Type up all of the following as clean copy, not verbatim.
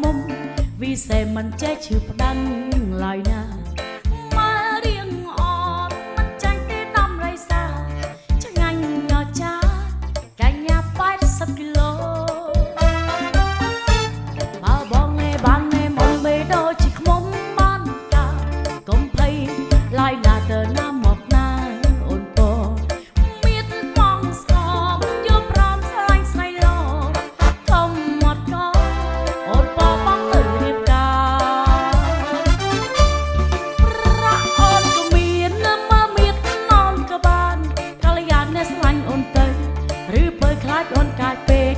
មុំវិសេមិនចេះឈឺផ្ដាំងឡើយណាមករៀងអត់មិនចាញ់ទេដំរៃសាឆ្ងាញ់ញ៉ាចាកញ្ញា80គីឡូបើបងឯបានឯមុំមេដូចជាខ្មុំបានតាកុំភ័យឡើយណាទៅណាមកណាអូនពមានបងស្គមយកប្រំស្លាញ់ស្រីឡកុំមកកអូនពបងទៅរៀបការប្រាក់អូនក៏មានមើលមាននន់ក៏បានកល្យានអ្នកស្លាញ់អូនទៅឬបើខ្លាចអូនកាចពេក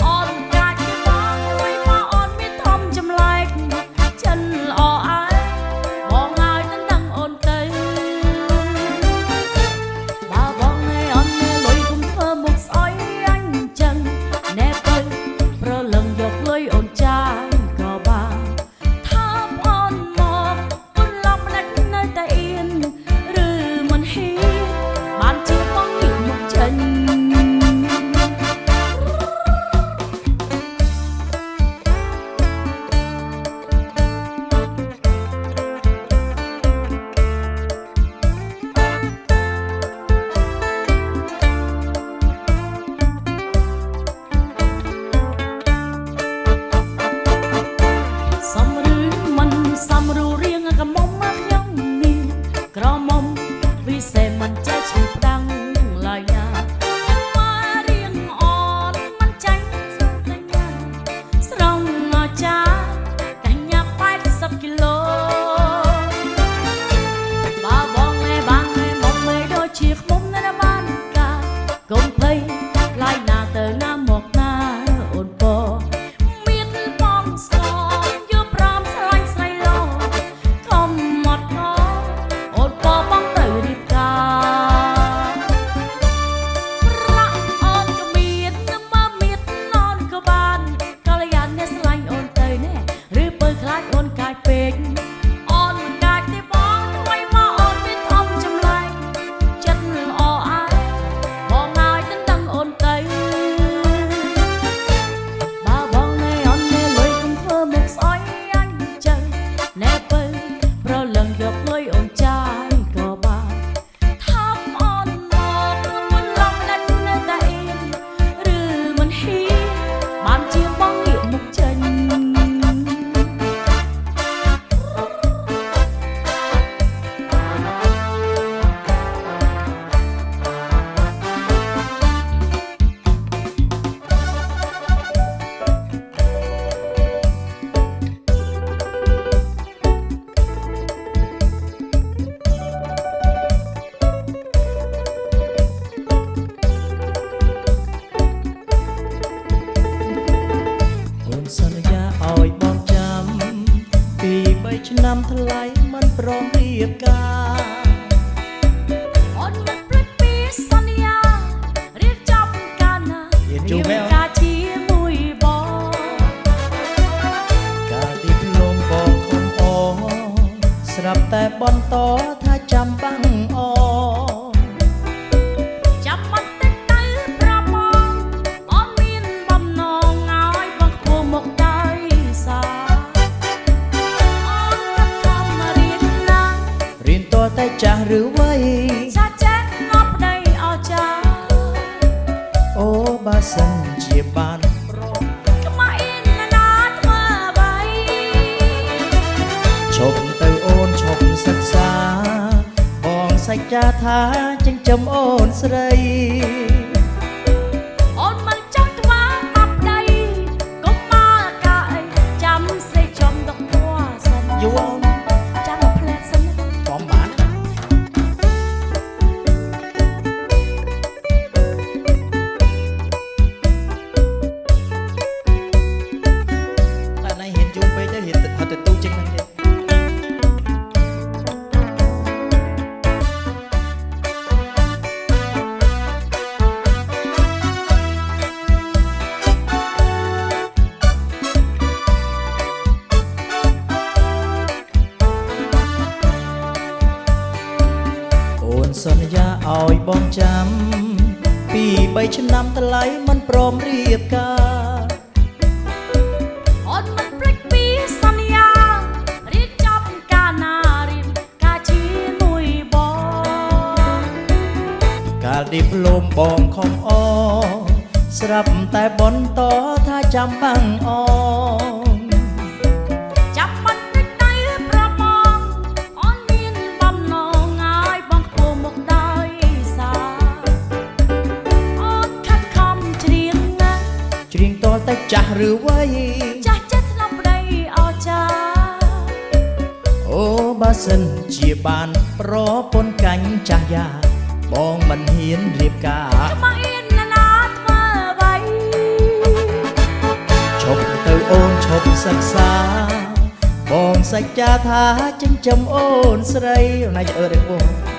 អូនកាចទៅបងជួយមកអូនមានធំចម្លែកចិនល្អអើយបងហើយទៅដឹងអូនទៅបើបងឯអូនលុយគុំធ្វើមុខស្អុយអញចឹងណែទៅប្រលឹងយកលុយអូនចាយក៏បានថាអូនមកអូនឡប់ម្លេចនៅតែអៀនឬមិនហ៊ានបានជាបងងាកមកចេញសំឬមិនសំរូរៀងកមុំមកខ្ញុំនេះក្រមុំវិសេមិនចេះឈឺផ្ដាំងឡើយណាមករៀងអត់មិនចាញ់ស្រុកកញ្ញាស្រងចាកញ្ញា80គីឡូបើបងឯបានឯមុំឯដូចជាខ្មុំនៅបានកាកុំភ័យឡើយណាទៅណាមកណាអូនពមានបងស្គមយកប្រំស្លាញ់ស្រីឡកុំមកកអូនពបងទៅរៀបការប្រាក់អូនក៏មានមើលមាននន់ក៏បានកល្យានអ្នកស្លាញ់អូនទៅណែឬបើខ្លាចអូនកាចពេកអូនមិនកាចទេបងថ្មីមកអូនមានធំចម្លែកចិត្តល្អអើយបងហើយទៅដឹងអូនទៅបើបងឯអូនលុយគុំធ្វើមុខស្អុយអញចឹងណែទៅប្រលឹងយកលុយអូនចាយក៏បានថាអូនមកមិនឡំម្លេចនៅតែអៀនឬមិនហ៊ានបានជាបងងាកមកចេញអូនសន្យាឲ្យបងចាំពី3ឆ្នាំថ្លៃមិនព្រមរៀបការ អូនមិនភ្លេចពីសន្យារៀបចំការណារៀបការជាមួយបង កាលទីភ្នំបងខំអស្រាប់តែបន្តថាចាំបាំងអ ចាំមិនតិចទៅប្របងអូនមានបំណងឲ្យបងខ្ពស់មកដៃសាអូនខិតខំរៀនណាស់ រៀនតតែចាស់ឬវ័យ ចាចេះងប់ប្តីអោចា អូបើសិនជាបានប្រក ក្មកអ៊ីនណាធ្វើអ្វី ឈប់ទៅអូនឈប់សិក្សាបងសច្ចាថាចិញ្ចឹមអូនស្រី អូនមិនចង់ធ្វើបាបប្តីកុំមកកាអីចាំស្រីចំដកពួរសិន យូអូន ចាំផ្លែសិន ចំបានតែណៃហ៊ានយូរពេកទៅហ៊ានទៅទូចេញហ្នឹងទេ សន្យាឲ្យបងចាំពី3ឆ្នាំថ្លៃមិនព្រមរៀបការ អូនមិន ស្រាប់តែបន្តថាចាំបាំងអង ចាំបាត់តិចដៃប្រមងអូនមានបំណងឲ្យបងខ្ពស់មកដោយសារអូនខិតខំច្រៀងណាស់ ច្រៀងតតែចាស់ឬវ័យ ចាស់ចិត្តស្លាប់ប្តីអស្ចារ្យ អូបើសិនជាបានប្រពន្ធកាញ់ចាស់យ៉ាបងមិនហ៊ានរៀបការ ខ្មាស់អៀនណានាធ្វើអ្វី ឈប់ទៅអូនឈប់សិក្សាបងសច្ចាថាចិញ្ចឹមអូនស្រីណៃអើតឯងបង